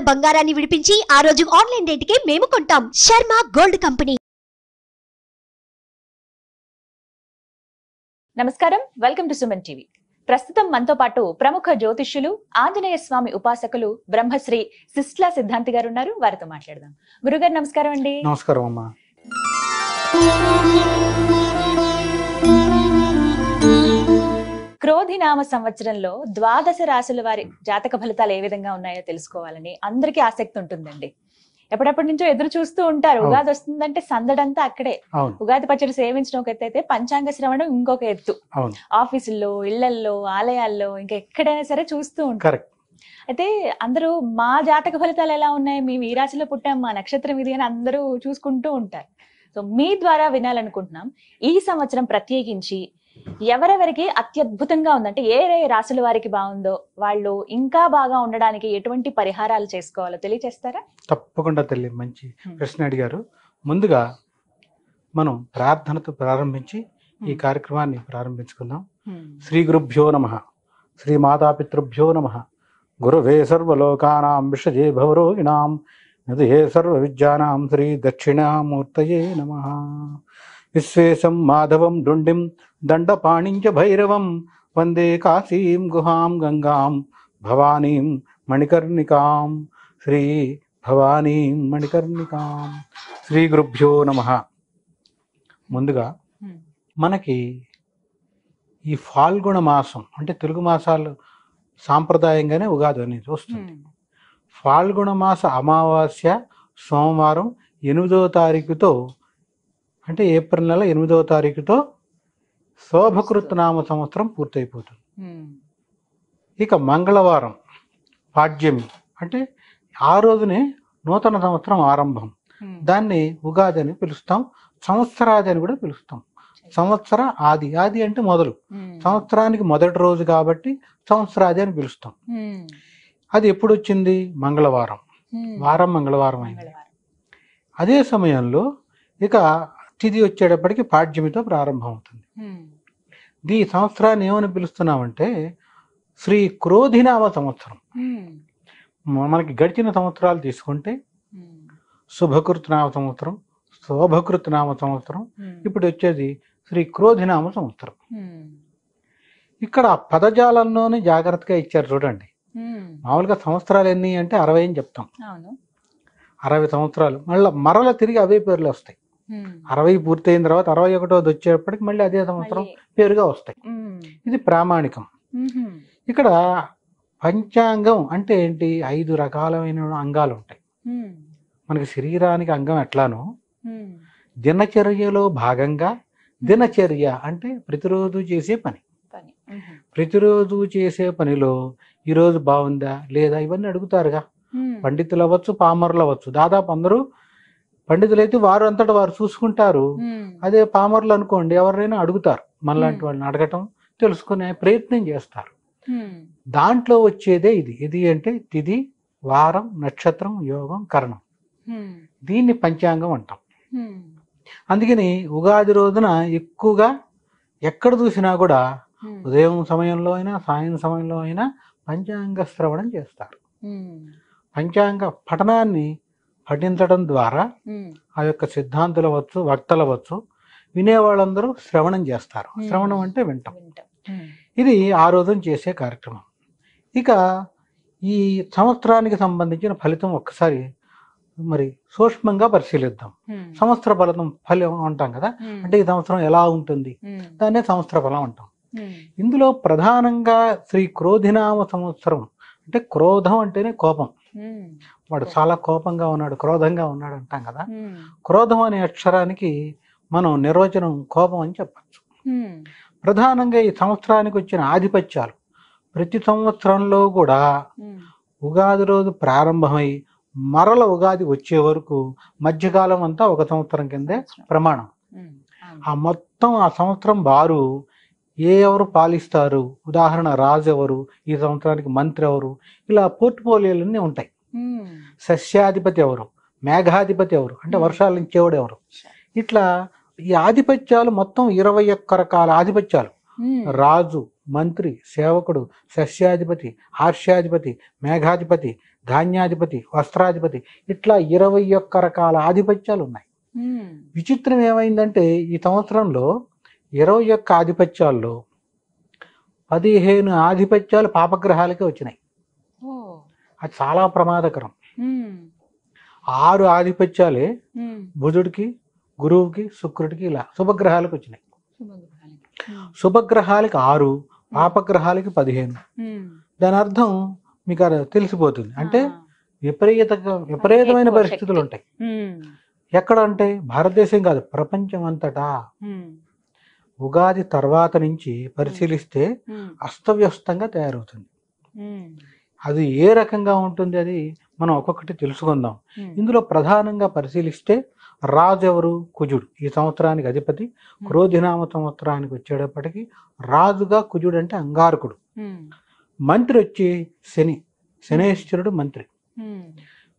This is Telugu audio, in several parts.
బంగారాన్ని విడిపించి ఆ రోజు ఆన్లైన్ రేటుకే మేము కొంటాం. Sharma gold company. నమస్కారం, వెల్కమ్ టు సుమన్ టీవీ. ప్రస్తుతం మనతో పాటు ప్రముఖ జ్యోతిష్యులు, ఆంజనేయ స్వామి ఉపాసకులు బ్రహ్మశ్రీ సిస్లా సిద్ధాంతి గారు ఉన్నారు. వారితో మాట్లాడదాం. గురుగారు నమస్కారం అండి. నమస్కారం అమ్మా. క్రోధినామ సంవత్సరంలో ద్వాదశ రాశుల వారి జాతక ఫలితాలు ఏ విధంగా ఉన్నాయో తెలుసుకోవాలని అందరికీ ఆసక్తి ఉంటుందండి. ఎప్పటిప్పటి నుంచో ఎదురు చూస్తూ ఉంటారు. ఉగాది వస్తుందంటే సందడంతా అక్కడే. ఉగాది పచ్చడి సేవించడం ఒక ఎత్తు అయితే పంచాంగ శ్రవణం ఇంకొక ఎత్తు. ఆఫీసుల్లో, ఇళ్లల్లో, ఆలయాల్లో, ఇంకా ఎక్కడైనా సరే చూస్తూ ఉంటారు. అయితే అందరూ మా జాతక ఫలితాలు ఎలా ఉన్నాయి, మేము ఈ రాశిలో పుట్టాం, మా నక్షత్రం ఇది అని అందరూ చూసుకుంటూ ఉంటారు. సో మీ ద్వారా వినాలనుకుంటున్నాం, ఈ సంవత్సరం ప్రత్యేకించి ఎవరెవరికి అత్యద్భుతంగా ఉందంటే ఏ రాశుల వారికి బాగుందో, వాళ్ళు ఇంకా బాగా ఉండడానికి ఎటువంటి పరిహారాలు చేసుకోవాలో తెలియజేస్తారా? తప్పకుండా తల్లి, మంచి ప్రశ్న అడిగారు. ముందుగా మనం ప్రార్థనతో ప్రారంభించి ఈ కార్యక్రమాన్ని ప్రారంభించుకుందాం. శ్రీ గురుభ్యో నమః. శ్రీ మాతాపితృభ్యో నమః. గురువే సర్వలోకానాం విషజే భవరోగిణాం నిధయే సర్వ విద్యానాం శ్రీ దక్షిణామూర్తయే నమః. విశ్వేశం మాధవం డుండిం దండపాణించ భైరవం వందే కాశీం గుహాం గంగాం భవానీం మణికర్ణికాం శ్రీ భవానీం మణికర్ణికాం. శ్రీ గురుభ్యో నమః. ముందుగా మనకి ఈ ఫాల్గుణ మాసం అంటే తెలుగు మాసాలు సాంప్రదాయంగానే ఉగాది అనేది వస్తుంది. ఫాల్గుణ మాస అమావాస్య సోమవారం 8వ తారీఖుతో అంటే ఏప్రిల్ నెల 8వ తారీఖుతో శోభకృతనామ సంవత్సరం పూర్తయిపోతుంది. ఇక మంగళవారం పాడ్యమి అంటే ఆ రోజునే నూతన సంవత్సరం ఆరంభం. దాన్ని ఉగాది అని పిలుస్తాం, సంవత్సరాది అని కూడా పిలుస్తాం. సంవత్సర ఆది, ఆది అంటే మొదలు, సంవత్సరానికి మొదటి రోజు కాబట్టి సంవత్సరాది అని పిలుస్తాం. అది ఎప్పుడు వచ్చింది? మంగళవారం. వారం మంగళవారం అయింది. అదే సమయంలో ఇక తిథి వచ్చేటప్పటికి పాడ్యమితో ప్రారంభం అవుతుంది. ఈ సంవత్సరాన్ని ఏమని పిలుస్తున్నామంటే శ్రీ క్రోధినామ సంవత్సరం. మనకి గడిచిన సంవత్సరాలు తీసుకుంటే శుభకృతనామ సంవత్సరం, శోభకృతనామ సంవత్సరం, ఇప్పుడు వచ్చేది శ్రీ క్రోధినామ సంవత్సరం. ఇక్కడ పదజాలంలోనే జాగ్రత్తగా ఇచ్చారు చూడండి. మామూలుగా సంవత్సరాలు ఎన్ని అంటే 60 అని చెప్తాం. 60 సంవత్సరాలు మరల తిరిగి అవే పేర్లు వస్తాయి. 60 పూర్తయిన తర్వాత 61వది వచ్చేటప్పటికి మళ్ళీ అదే సంవత్సరం పేరుగా వస్తాయి. ఇది ప్రామాణికం. ఇక్కడ పంచాంగం అంటే ఏంటి? 5 రకాలైన అంగాలు ఉంటాయి. మనకి శరీరానికి అంగం ఎట్లానో దినచర్యలో భాగంగా, దినచర్య అంటే ప్రతిరోజు చేసే పని. ప్రతిరోజు చేసే పనిలో ఈరోజు బాగుందా లేదా ఇవన్నీ అడుగుతారుగా. పండితులు అవ్వచ్చు, పామరులు అవ్వచ్చు. దాదాపు అందరూ పండితులు అయితే వారు అంతటా వారు చూసుకుంటారు. అదే పామరులు అనుకోండి, ఎవరైనా అడుగుతారు. మనలాంటి వాళ్ళని అడగటం, తెలుసుకునే ప్రయత్నం చేస్తారు. దాంట్లో వచ్చేదే ఇది. ఇది అంటే తిథి, వారం, నక్షత్రం, యోగం, కరణం. దీన్ని పంచాంగం అంటాం. అందుకని ఉగాది రోజున ఎక్కువగా ఎక్కడ చూసినా కూడా ఉదయం సమయంలో అయినా సాయం సమయంలో అయినా పంచాంగ శ్రవణం చేస్తారు. పంచాంగ పఠనాన్ని పఠించడం ద్వారా ఆ యొక్క సిద్ధాంతులు అవ్వచ్చు, వక్తలు అవ్వచ్చు, వినేవాళ్ళందరూ శ్రవణం చేస్తారు. శ్రవణం అంటే వింటాం. ఇది ఆ రోజున చేసే కార్యక్రమం. ఇక ఈ సంవత్సరానికి సంబంధించిన ఫలితం ఒక్కసారి మరి సూక్ష్మంగా పరిశీలిద్దాం. సంవత్సర ఫలం అంటాం కదా, అంటే ఈ సంవత్సరం ఎలా ఉంటుంది, దాన్నే సంవత్సర ఫలం అంటాం. ఇందులో ప్రధానంగా శ్రీ క్రోధినామ సంవత్సరం అంటే క్రోధం అంటేనే కోపం. వాడు చాలా కోపంగా ఉన్నాడు, క్రోధంగా ఉన్నాడు అంటాం కదా. క్రోధం అనే అక్షరానికి మనం నిర్వచనం కోపం అని చెప్పచ్చు. ప్రధానంగా ఈ సంవత్సరానికి వచ్చిన ఆధిపత్యాలు ప్రతి సంవత్సరంలో కూడా ఉగాది రోజు ప్రారంభమై మరల ఉగాది వచ్చే వరకు మధ్యకాలం అంతా ఒక సంవత్సరం కిందే ప్రమాణం. ఆ మొత్తం ఆ సంవత్సరం వారు ఎవరు పాలిస్తారు, ఉదాహరణ రాజు ఎవరు, ఈ సంవత్సరానికి మంత్రి ఎవరు, ఇలా పోర్ట్ఫోలియోలన్నీ ఉంటాయి. సస్యాధిపతి ఎవరు, మేఘాధిపతి ఎవరు అంటే వర్షాలు ఇచ్చేవాడు ఎవరు, ఇట్లా ఈ ఆధిపత్యాలు మొత్తం 21 రకాల ఆధిపత్యాలు. రాజు, మంత్రి, సేవకుడు, సస్యాధిపతి, హార్ష్యాధిపతి, మేఘాధిపతి, ధాన్యాధిపతి, వస్త్రాధిపతి, ఇట్లా 21 రకాల ఆధిపత్యాలు ఉన్నాయి. విచిత్రం ఏమైందంటే ఈ సంవత్సరంలో 21 ఆధిపత్యాల్లో 15 ఆధిపత్యాలు పాపగ్రహాలకే వచ్చినాయి. అది చాలా ప్రమాదకరం. 6 ఆధిపత్యాలే బుధుడికి, గురువుకి, శుక్రుడికి ఇలా శుభగ్రహాలకు వచ్చినాయి. శుభగ్రహాలకి 6, పాపగ్రహాలకి 15. దాని అర్థం మీకు అది తెలిసిపోతుంది. అంటే విపరీతమైన పరిస్థితులు ఉంటాయి. ఎక్కడ అంటే భారతదేశం కాదు, ప్రపంచం అంతటా. ఉగాది తర్వాత నుంచి పరిశీలిస్తే అస్తవ్యస్తంగా తయారవుతుంది. అది ఏ రకంగా ఉంటుంది అది మనం ఒక్కొక్కటి తెలుసుకుందాం. ఇందులో ప్రధానంగా పరిశీలిస్తే రాజు ఎవరు? కుజుడు. ఈ సంవత్సరానికి అధిపతి. క్రోధినామ సంవత్సరానికి వచ్చేటప్పటికి రాజుగా కుజుడు అంటే అంగారకుడు. మంత్రి వచ్చి శని, శనేశ్వరుడు మంత్రి.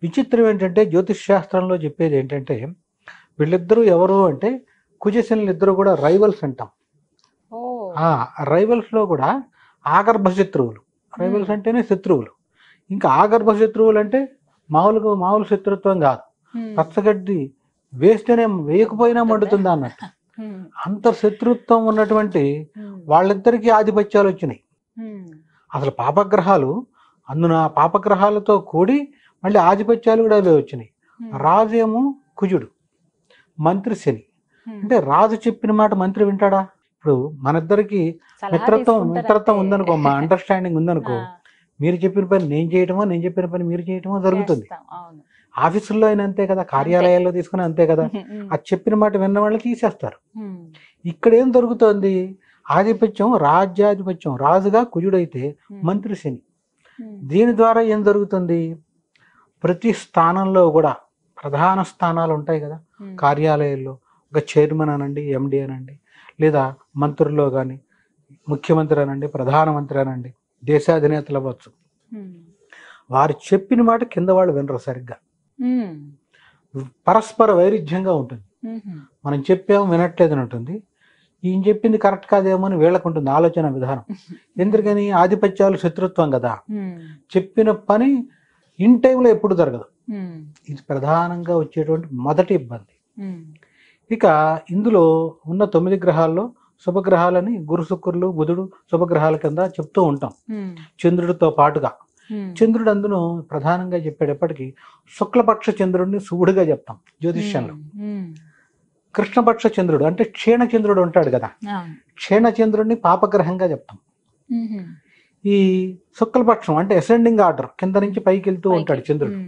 విచిత్రం ఏంటంటే జ్యోతిష్ శాస్త్రంలో చెప్పేది ఏంటంటే వీళ్ళిద్దరూ ఎవరు అంటే కుజశనులు ఇద్దరు కూడా రైవల్స్ అంటాం. రైవల్స్ లో కూడా ఆగర్భ శత్రువులు. రైవల్స్ అంటేనే శత్రువులు. ఇంకా ఆగర్భ శత్రువులు అంటే మామూలు శత్రుత్వం కాదు. పచ్చగడ్డి వేస్తేనే వేయకపోయినా మండుతుందా అన్నట్టు. అంత శత్రుత్వం ఉన్నటువంటి వాళ్ళిద్దరికీ ఆధిపత్యాలు వచ్చినాయి. అసలు పాపగ్రహాలు అందున పాపగ్రహాలతో కూడి మళ్ళీ ఆధిపత్యాలు కూడా అవే వచ్చినాయి. రాజు ఏమో కుజుడు, మంత్రి శని. అంటే రాజు చెప్పిన మాట మంత్రి వింటాడా? ఇప్పుడు మనిద్దరికి మిత్రత్వం ఉందనుకో, మా అండర్స్టాండింగ్ ఉందనుకో, మీరు చెప్పిన పని నేను చేయటమో, నేను చెప్పిన పని మీరు చేయటమో జరుగుతుంది. ఆఫీసుల్లో అయినా అంతే కదా, కార్యాలయాల్లో తీసుకుని అంతే కదా. అది చెప్పిన మాట విన్న వాళ్ళు తీసేస్తారు. ఇక్కడ ఏం జరుగుతోంది? ఆధిపత్యం రాజ్యాధిపత్యం, రాజుగా కుజుడైతే మంత్రి శని. దీని ద్వారా ఏం జరుగుతుంది? ప్రతి స్థానంలో కూడా ప్రధాన స్థానాలు ఉంటాయి కదా కార్యాలయాల్లో. ఒక చైర్మన్ అనండి, ఎండి అనండి, లేదా మంత్రుల్లో కానీ ముఖ్యమంత్రి అనండి, ప్రధానమంత్రి అనండి, దేశాధినేతలు అవ్వచ్చు. వారు చెప్పిన మాట కింద వాళ్ళు వినరు సరిగ్గా. పరస్పర వైరుధ్యంగా ఉంటుంది. మనం చెప్పాము వినట్లేదు అని ఉంటుంది. ఈయన చెప్పింది కరెక్ట్ కాదేమో అని వీళ్ళకు ఉంటుంది ఆలోచన విధానం. ఎందుకని? ఆధిపత్యాలు శత్రుత్వం కదా. చెప్పిన పని ఇన్ టైంలో ఎప్పుడు జరగదు. ఇది ప్రధానంగా వచ్చేటువంటి మొదటి ఇబ్బంది. ఇక ఇందులో ఉన్న 9 గ్రహాల్లో శుభగ్రహాలని గురు, శుక్రులు, బుధుడు శుభగ్రహాల కింద చెప్తూ ఉంటాం. చంద్రుడితో పాటుగా చంద్రుడు అందులో ప్రధానంగా చెప్పేటప్పటికి శుక్లపక్ష చంద్రుడిని శుభుడుగా చెప్తాం జ్యోతిష్యంలో. కృష్ణపక్ష చంద్రుడు అంటే క్షీణ చంద్రుడు ఉంటాడు కదా, క్షీణ చంద్రుడిని పాపగ్రహంగా చెప్తాం. ఈ శుక్లపక్షం అంటే అసెండింగ్ ఆర్డర్, కింద నుంచి పైకి వెళ్తూ ఉంటాడు చంద్రుడు.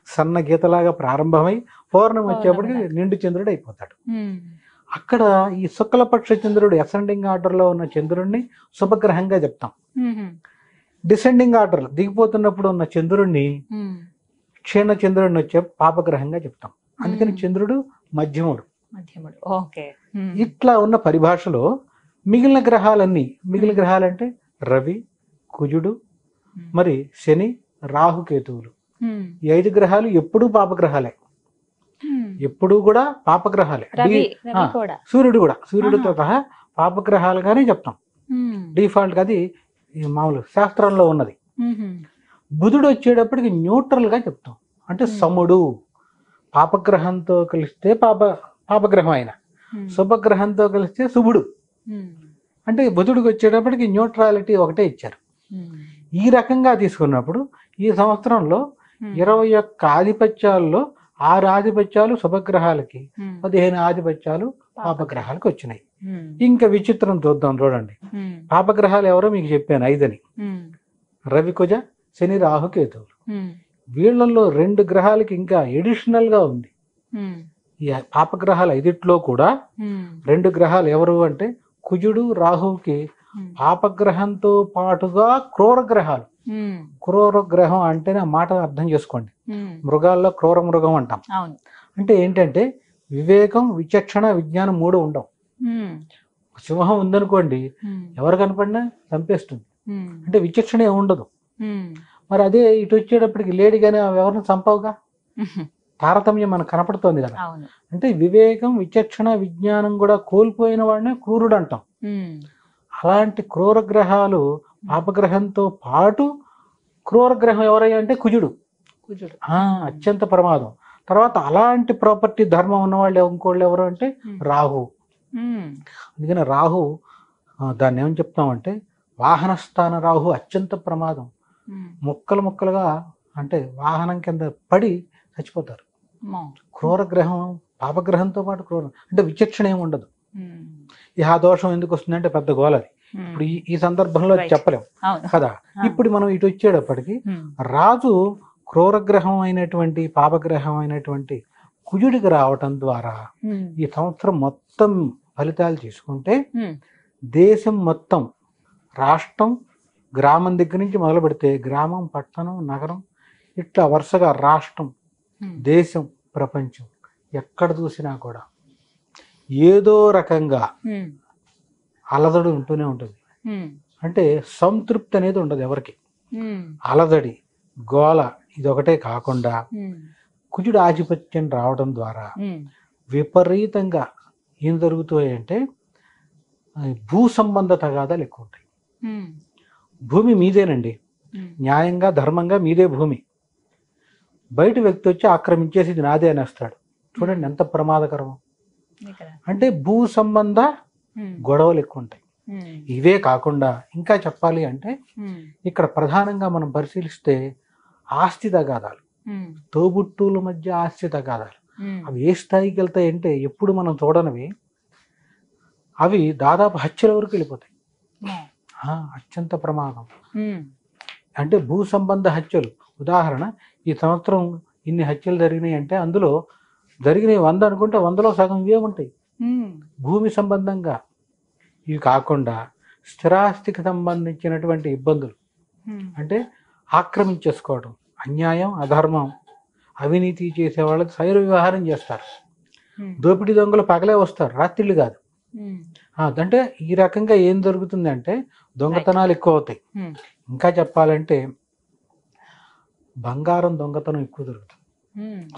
సన్న గీతలాగా ప్రారంభమై పౌర్ణమి వచ్చేప్పటికి నిండు చంద్రుడు అయిపోతాడు. అక్కడ ఈ శుక్లపక్ష చంద్రుడు అసెండింగ్ ఆర్డర్ లో ఉన్న చంద్రుడిని శుభగ్రహంగా చెప్తాం. డిసెండింగ్ ఆర్డర్ దిగిపోతున్నప్పుడు ఉన్న చంద్రుడిని క్షీణ చంద్రుడిని వచ్చే పాపగ్రహంగా చెప్తాం. అందుకని చంద్రుడు మధ్యముడు. ఇట్లా ఉన్న పరిభాషలో మిగిలిన గ్రహాలంటే రవి, కుజుడు, మరి శని, రాహుకేతువులు, ఈ 5 గ్రహాలు ఎప్పుడూ పాపగ్రహాలే. ఎప్పుడూ కూడా పాపగ్రహాలే. సూర్యుడితో సహా పాపగ్రహాలుగానే చెప్తాం డిఫాల్ట్ గా. అది మామూలు శాస్త్రంలో ఉన్నది. బుధుడు వచ్చేటప్పటికి న్యూట్రల్ గా చెప్తాం. అంటే సముడు. పాపగ్రహంతో కలిస్తే పాపగ్రహం అయిన, శుభగ్రహంతో కలిస్తే శుభుడు. అంటే బుధుడికి వచ్చేటప్పటికి న్యూట్రాలిటీ ఒకటే ఇచ్చారు. ఈ రకంగా తీసుకున్నప్పుడు ఈ సంవత్సరంలో 21 ఆధిపత్యాల్లో 6 ఆధిపత్యాలు శుభగ్రహాలకి, 15 ఆధిపత్యాలు పాపగ్రహాలకు వచ్చినాయి. ఇంకా విచిత్రం చూడండి. పాపగ్రహాలు ఎవరో మీకు చెప్పాను 5 అని. రవి, కుజ, శని, రాహు, కేతువులు. వీళ్ళల్లో 2 గ్రహాలకి ఇంకా ఎడిషనల్ గా ఉంది. ఈ పాపగ్రహాలు 5లో కూడా 2 గ్రహాలు ఎవరు అంటే కుజుడు, రాహువుకి పాపగ్రహంతో పాటుగా క్రూర గ్రహాలు. క్రూర గ్రహం అంటేనే ఆ మాట అర్థం చేసుకోండి. మృగాల్లో క్రూర మృగం అంటాం. అంటే ఏంటంటే వివేకం, విచక్షణ, విజ్ఞానం 3 ఉండవు. సింహం ఉందనుకోండి, ఎవరు కనపడినా చంపేస్తుంది. అంటే విచక్షణ ఉండదు. మరి అదే ఇటు వచ్చేటప్పటికి లేడీగానే ఎవరిని చంపవుగా. తారతమ్యం మనకు కనపడుతోంది కదా. అంటే వివేకం, విచక్షణ, విజ్ఞానం కూడా కోల్పోయిన వాడినే క్రూరుడు అంటాం. అలాంటి క్రూర గ్రహాలు పాపగ్రహంతో పాటు క్రూర గ్రహం ఎవరయ్యా అంటే కుజుడు. కుజుడు. అత్యంత ప్రమాదం. తర్వాత అలాంటి ప్రాపర్టీ ధర్మం ఉన్న వాళ్ళు ఇంకోళ్ళు ఎవరు అంటే రాహు. అందుకని రాహు దాన్ని ఏమని చెప్తామంటే వాహన స్థాన రాహు అత్యంత ప్రమాదం. ముక్కలు ముక్కలుగా అంటే వాహనం కింద పడి చచ్చిపోతారు. క్రూరగ్రహం పాపగ్రహంతో పాటు క్రూరం అంటే విచక్షణ ఏమి ఉండదు. ఆ దోషం ఎందుకు వస్తుందంటే పెద్ద గోలది. ఇప్పుడు ఈ సందర్భంలో చెప్పలేం కదా. ఇప్పుడు మనం ఇటు వచ్చేటప్పటికి రాజు క్రూరగ్రహం అయినటువంటి పాపగ్రహం అయినటువంటి కుజుడికి రావటం ద్వారా ఈ సంవత్సరం మొత్తం ఫలితాలు తీసుకుంటే దేశం మొత్తం రాష్ట్రం గ్రామం దగ్గర నుంచి మొదలు పెడితే గ్రామం పట్టణం నగరం ఇట్లా వరుసగా రాష్ట్రం దేశం ప్రపంచం ఎక్కడ చూసినా కూడా ఏదో రకంగా అలజడి ఉంటూనే ఉంటుంది. అంటే సంతృప్తి అనేది ఉండదు ఎవరికి. అలజడి గోల ఇదొకటే కాకుండా కుజుడు ఆధిపత్యం రావడం ద్వారా విపరీతంగా ఏం జరుగుతాయంటే భూ సంబంధ తగాదాలు ఎక్కువ ఉంటాయి. భూమి మీదేనండి, న్యాయంగా ధర్మంగా మీదే భూమి. బయట వ్యక్తి వచ్చి ఆక్రమించేసి ఇది నాదే అనేస్తాడు. చూడండి ఎంత ప్రమాదకరం. అంటే భూ సంబంధ గొడవలు ఎక్కువ ఉంటాయి. ఇవే కాకుండా ఇంకా చెప్పాలి అంటే ఇక్కడ ప్రధానంగా మనం పరిశీలిస్తే ఆస్తి తగాదాలు, తోబుట్టువుల మధ్య ఆస్తి తగాదాలు అవి ఏ స్థాయికి వెళ్తాయి అంటే ఎప్పుడు మనం చూడనివి. అవి దాదాపు హత్యల వరకు వెళ్ళిపోతాయి. అత్యంత ప్రమాదం. అంటే భూ సంబంధ హత్యలు. ఉదాహరణ, ఈ సంవత్సరం ఇన్ని హత్యలు జరిగినాయి అంటే అందులో జరిగినవి 100 అనుకుంటే 100లో సగం ఇవే ఉంటాయి భూమి సంబంధంగా. ఇవి కాకుండా స్థిరాస్తికి సంబంధించినటువంటి ఇబ్బందులు అంటే ఆక్రమించేసుకోవడం, అన్యాయం అధర్మం అవినీతి చేసే వాళ్ళకి శైర వ్యవహారం చేస్తారు. దోపిడీ దొంగలు పగలే వస్తారు, రాత్రిళ్ళు కాదు. అంటే ఈ రకంగా ఏం జరుగుతుంది అంటే దొంగతనాలు ఎక్కువ అవుతాయి. ఇంకా చెప్పాలంటే బంగారం దొంగతనం ఎక్కువ జరుగుతుంది.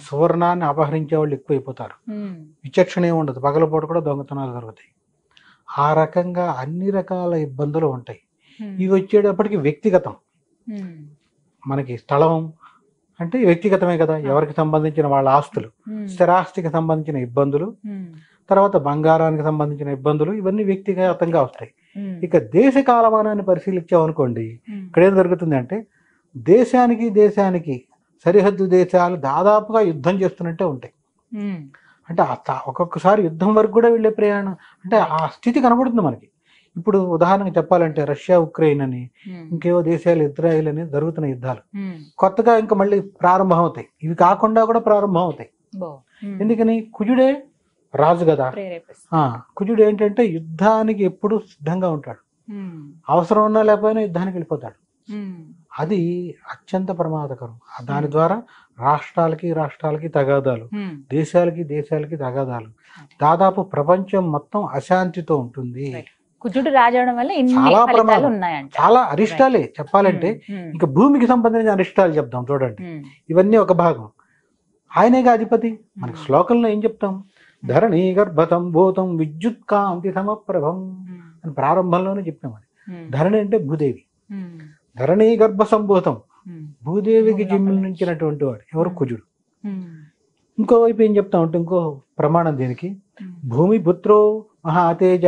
సువర్ణాన్ని అపహరించే వాళ్ళు ఎక్కువైపోతారు. విచక్షణ ఏమి ఉండదు, పగలపూట కూడా దొంగతనాలు జరుగుతాయి. ఆ రకంగా అన్ని రకాల ఇబ్బందులు ఉంటాయి. ఇవి వచ్చేటప్పటికి వ్యక్తిగతం. మనకి స్థలం అంటే వ్యక్తిగతమే కదా, ఎవరికి సంబంధించిన వాళ్ళ ఆస్తులు, స్థిరాస్తికి సంబంధించిన ఇబ్బందులు, తర్వాత బంగారానికి సంబంధించిన ఇబ్బందులు, ఇవన్నీ వ్యక్తిగతంగా వస్తాయి. ఇక దేశ కాలమానాన్ని పరిశీలించామనుకోండి, ఇక్కడ ఏం జరుగుతుంది అంటే దేశానికి సరిహద్దు దేశాలు దాదాపుగా యుద్ధం చేస్తున్నట్టే ఉంటాయి. అంటే ఒక్కొక్కసారి యుద్ధం వరకు కూడా వెళ్ళే ప్రయాణం అంటే ఆ స్థితి కనబడుతుంది మనకి. ఇప్పుడు ఉదాహరణకు చెప్పాలంటే రష్యా ఉక్రెయిన్ అని, ఇంకేవో దేశాలు ఇజ్రాయిల్ అని జరుగుతున్న యుద్ధాలు కొత్తగా ఇంకా మళ్ళీ ప్రారంభం అవుతాయి. ఇవి కాకుండా కూడా ప్రారంభం అవుతాయి. ఎందుకని? కుజుడే రాజు కదా. కుజుడు ఏంటంటే యుద్ధానికి ఎప్పుడు సిద్ధంగా ఉంటాడు. అవసరం ఉన్నా లేకపోయినా యుద్ధానికి వెళ్ళిపోతాడు. అది అత్యంత ప్రమాదకరం. దాని ద్వారా రాష్ట్రాలకి తగాదాలు, దేశాలకి తగాదాలు, దాదాపు ప్రపంచం మొత్తం అశాంతితో ఉంటుంది. కుజుడు రాజవడం వల్ల చాలా ప్రమాదం, చాలా అరిష్టాలే చెప్పాలంటే. ఇంకా భూమికి సంబంధించిన అరిష్టాలు చెప్దాం చూడండి. ఇవన్నీ ఒక భాగం. ఆయనేగా అధిపతి. మనకి శ్లోకంలో ఏం చెప్తాం? ధరణీ గర్భతం భూతం విద్యుత్ కాంతి సమప్రభం అని ప్రారంభంలోనే చెప్పాం. అది ధరణి అంటే భూదేవి. ధరణీ గర్భ సంభూతం, భూదేవికి జన్మించినటువంటి వాడు ఎవరు? కుజుడు. ఇంకోవైపు ఏం చెప్తా ఉంటే ఇంకో ప్రమాణం దీనికి, భూమి పుత్రో మహాతేజ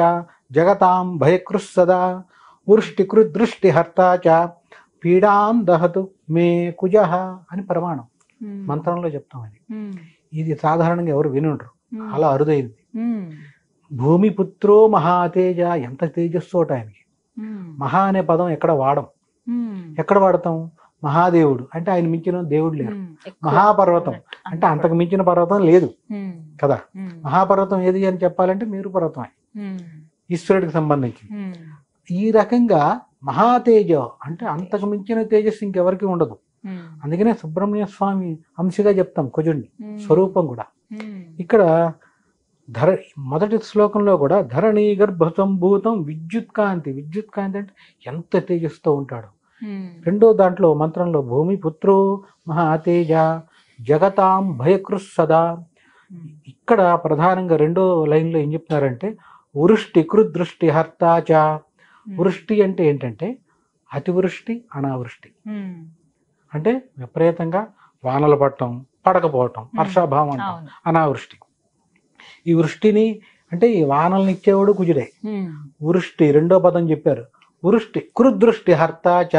జగతాం భయకృత్ సదా వృష్టికృత్ దృష్టి హర్తా చ పీడాం దహతు మే కుజః అని ప్రమాణం మంత్రంలో చెప్తాం. అది ఇది సాధారణంగా ఎవరు వినుండ్రు, అలా అరుదైంది. భూమి పుత్రో మహాతేజ, ఎంత తేజస్సు ఆయనకి. మహా అనే పదం ఎక్కడ వాడం. ఎక్కడ వాడతాం? మహాదేవుడు అంటే ఆయన మించిన దేవుడు లేరు. మహాపర్వతం అంటే అంతకు మించిన పర్వతం లేదు కదా. మహాపర్వతం ఏది అని చెప్పాలంటే మేరు పర్వతం, ఈశ్వరుడికి సంబంధించి. ఈ రకంగా మహాతేజ అంటే అంతకు మించిన తేజస్సు ఇంకెవరికి ఉండదు. అందుకనే సుబ్రహ్మణ్య స్వామి అంశగా చెప్తాం కుజుడిని, స్వరూపం కూడా. ఇక్కడ మొదటి శ్లోకంలో కూడా ధరణీ గర్భ సంభూతం విద్యుత్ కాంతి. విద్యుత్ కాంతి అంటే ఎంత తేజస్తో ఉంటాడు. రెండో దాంట్లో మంత్రంలో భూమి పుత్రో మహాతేజ జగతాం భయకృత్ సదా. ఇక్కడ ప్రధానంగా రెండో లైన్లో ఏం చెప్తున్నారంటే వృష్టి కృత్ దృష్టి హర్తాచ. వృష్టి అంటే ఏంటంటే అతివృష్టి అనావృష్టి. అంటే విపరీతంగా వానలు పడటం, పడకపోవటం, వర్షాభావం అంటాం, అవును. అనావృష్టి. ఈ వృష్టిని అంటే ఈ వానల్ని ఇచ్చేవాడు కుజుడే. వృష్టి రెండో పదం చెప్పారు. వృష్టి కురుదృష్టి హర్తాచ,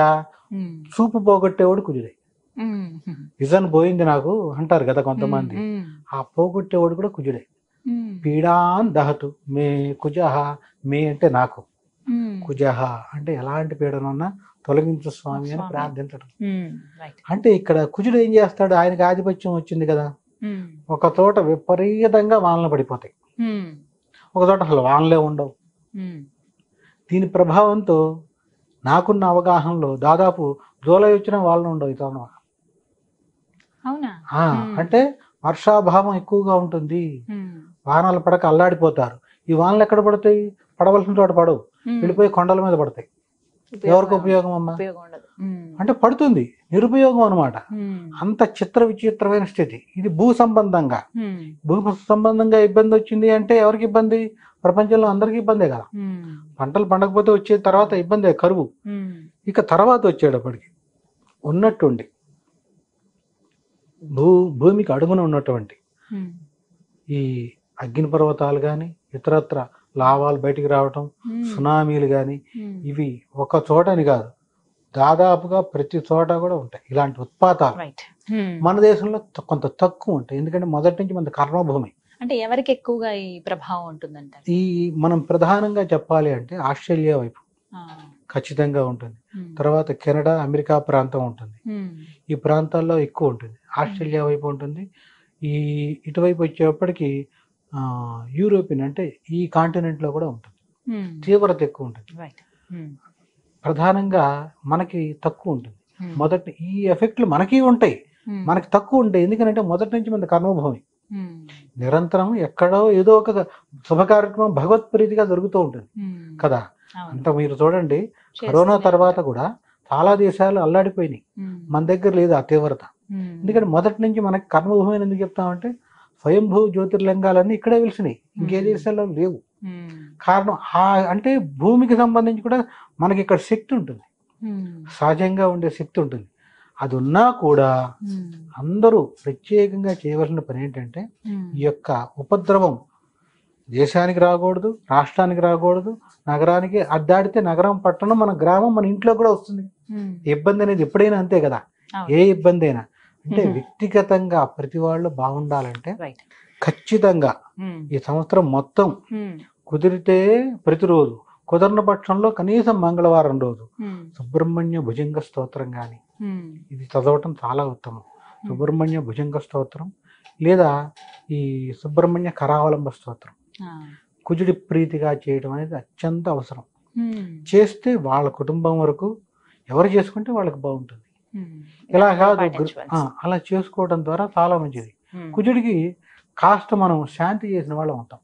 చూపు పోగొట్టేవాడు కుజుడే. విజన్ పోయింది నాకు అంటారు కదా కొంతమంది, ఆ పోగొట్టేవాడు కూడా కుజుడే. పీడాన్ దహతు మే కుజహ, మే అంటే నాకు, కుజహ అంటే ఎలాంటి పీడనున్నా తొలగించు స్వామి అని ప్రార్థించడం. అంటే ఇక్కడ కుజుడు ఏం చేస్తాడు, ఆయనకి ఆధిపత్యం వచ్చింది కదా, ఒక చోట విపరీతంగా వానలు పడిపోతాయి, ఒక చోట అసలు వానలే ఉండవు. దీని ప్రభావంతో నాకున్న అవగాహనలో దాదాపు జూలై వచ్చిన వాళ్ళని ఉండవు ఈ తరుణం. అంటే వర్షాభావం ఎక్కువగా ఉంటుంది, వానలు పడక అల్లాడిపోతారు. ఈ వానలు ఎక్కడ పడతాయి, పడవలసిన చోట పడవు, వెళ్ళిపోయి కొండల మీద పడతాయి. ఎవరికి ఉపయోగం అమ్మా అంటే పడుతుంది, నిరుపయోగం అనమాట. అంత చిత్ర విచిత్రమైన స్థితి ఇది. భూ సంబంధంగా ఇబ్బంది వచ్చింది అంటే ఎవరికి ఇబ్బంది, ప్రపంచంలో అందరికీ ఇబ్బందే కదా. పంటలు పండకపోతే వచ్చే తర్వాత ఇబ్బందే, కరువు. ఇక తర్వాత వచ్చేటప్పటికి ఉన్నట్టుండి భూమికి అడుగున ఉన్నటువంటి ఈ అగ్ని పర్వతాలు కానీ, ఇతరత్ర లావాలు బయటికి రావటం, సునామీలు కానీ, ఇవి ఒక చోటని కాదు, దాదాపుగా ప్రతి చోట కూడా ఉంటాయి ఇలాంటి ఉత్పాతాలు. మన దేశంలో కొంత తక్కువ ఉంటాయి, ఎందుకంటే మొదటి నుంచి మన కర్మభూమి. అంటే ఎవరికి ఎక్కువగా ఈ ప్రభావం ఉంటుందంట? ఈ మనం ప్రధానంగా చెప్పాలి అంటే ఆస్ట్రేలియా వైపు ఖచ్చితంగా ఉంటుంది, తర్వాత కెనడా, అమెరికా ప్రాంతం ఉంటుంది. ఈ ప్రాంతాల్లో ఎక్కువ ఉంటుంది. ఆస్ట్రేలియా వైపు ఉంటుంది. ఈ ఇటువైపు వచ్చేప్పటికి యూరోపియన్ అంటే ఈ కాంటినెంట్ లో కూడా ఉంటుంది, తీవ్రత ఎక్కువ ఉంటుంది. ప్రధానంగా మనకి తక్కువ ఉంటుంది. మొదటి ఈ ఎఫెక్ట్లు మనకి ఉంటాయి, మనకి తక్కువ ఉంటాయి, ఎందుకంటే మొదటి నుంచి మన కర్మభూమి. నిరంతరం ఎక్కడో ఏదో ఒక శుభ కార్యక్రమం భగవత్ ప్రీతిగా జరుగుతూ ఉంటుంది కదా. అంత మీరు చూడండి, కరోనా తర్వాత కూడా చాలా దేశాలు అల్లాడిపోయినాయి, మన దగ్గర లేదు ఆ తీవ్రత. ఎందుకంటే మొదటి నుంచి మనకి కర్మభూమి అని ఎందుకు చెప్తామంటే, స్వయంభూ జ్యోతిర్లింగాలన్నీ ఇక్కడే వెలిసినాయి, ఇంకే దేశాల్లో లేవు. కారణం అంటే భూమికి సంబంధించి కూడా మనకి ఇక్కడ శక్తి ఉంటుంది, సహజంగా ఉండే శక్తి ఉంటుంది. అది ఉన్నా కూడా అందరూ ప్రత్యేకంగా చేయవలసిన పని ఏంటంటే, ఈ యొక్క ఉపద్రవం దేశానికి రాకూడదు, రాష్ట్రానికి రాకూడదు, నగరానికి అడ్డాడితే నగరం, పట్టణం, మన గ్రామం, మన ఇంట్లో కూడా వస్తుంది. ఇబ్బంది అనేది ఎప్పుడైనా అంతే కదా, ఏ ఇబ్బంది అయినా. అంటే వ్యక్తిగతంగా ప్రతి వాళ్ళు బాగుండాలంటే ఖచ్చితంగా ఈ సంవత్సరం మొత్తం కుదిరితే ప్రతిరోజు, కుదరని పక్షంలో కనీసం మంగళవారం రోజు సుబ్రహ్మణ్య భుజంగ స్తోత్రం కానీ ఇది చదవటం చాలా ఉత్తమం. సుబ్రహ్మణ్య భుజంగ స్తోత్రం లేదా ఈ సుబ్రహ్మణ్య కరావలంబ స్తోత్రం కుజుడి ప్రీతిగా చేయడం అనేది అత్యంత అవసరం. చేస్తే వాళ్ళ కుటుంబం వరకు ఎవరు చేసుకుంటే వాళ్ళకి బాగుంటుంది. ఇలా కాదు, అలా చేసుకోవడం ద్వారా చాలా మంచిది. కుజుడికి కాస్త మనం శాంతి చేసిన వాళ్ళం ఉంటాం.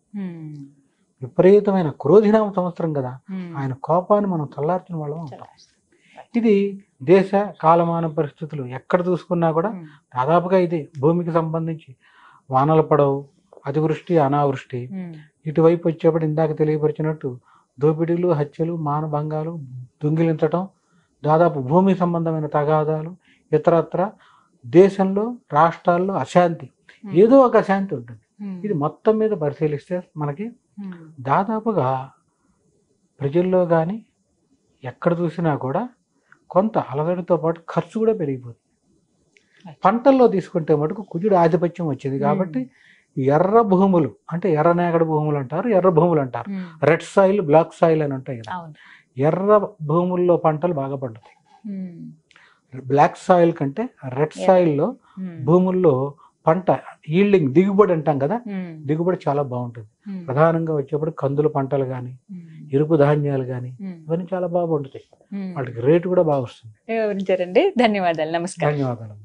విపరీతమైన క్రోధినామ సంవత్సరం కదా, ఆయన కోపాన్ని మనం చల్లార్చిన వాళ్ళం ఉంటాం. ఇది దేశ కాలమాన పరిస్థితులు ఎక్కడ చూసుకున్నా కూడా దాదాపుగా ఇదే. భూమికి సంబంధించి వానలు పడవు, అతివృష్టి, అనావృష్టి. ఇటువైపు వచ్చేప్పుడు ఇందాక తెలియపరిచినట్టు దోపిడీలు, హత్యలు, మానభంగాలు, దొంగిలించటం, దాదాపు భూమి సంబంధమైన తగాదాలు, ఇతరత్ర దేశంలో, రాష్ట్రాల్లో అశాంతి, ఏదో ఒక అశాంతి ఉంటుంది. ఇది మొత్తం మీద పరిశీలిస్తే మనకి దాదాపుగా ప్రజల్లో కానీ ఎక్కడ చూసినా కూడా కొంత అలజడితో పాటు ఖర్చు కూడా పెరిగిపోతుంది. పంటల్లో తీసుకుంటే మటుకు కుజుడు ఆధిపత్యం వచ్చింది కాబట్టి ఎర్ర భూములు అంటే ఎర్రనేగడ భూములు అంటారు, ఎర్ర భూములు అంటారు, రెడ్ సాయిల్, బ్లాక్ సాయిల్ అని ఉంటాయి కదా. ఎర్ర భూముల్లో పంటలు బాగా పండుతాయి. బ్లాక్ సాయిల్ కంటే రెడ్ సాయిల్లో భూముల్లో పంట ఈల్డింగ్, దిగుబడి అంటాం కదా, దిగుబడి చాలా బాగుంటుంది. ప్రధానంగా వచ్చేప్పుడు కందుల పంటలు కానీ, ఎరుపు ధాన్యాలు కానీ ఇవన్నీ చాలా బాగా పండుతాయి. వాటికి రేటు కూడా బాగా వస్తుంది. వివరించారండి, ధన్యవాదాలు. నమస్కారం. ధన్యవాదాలు.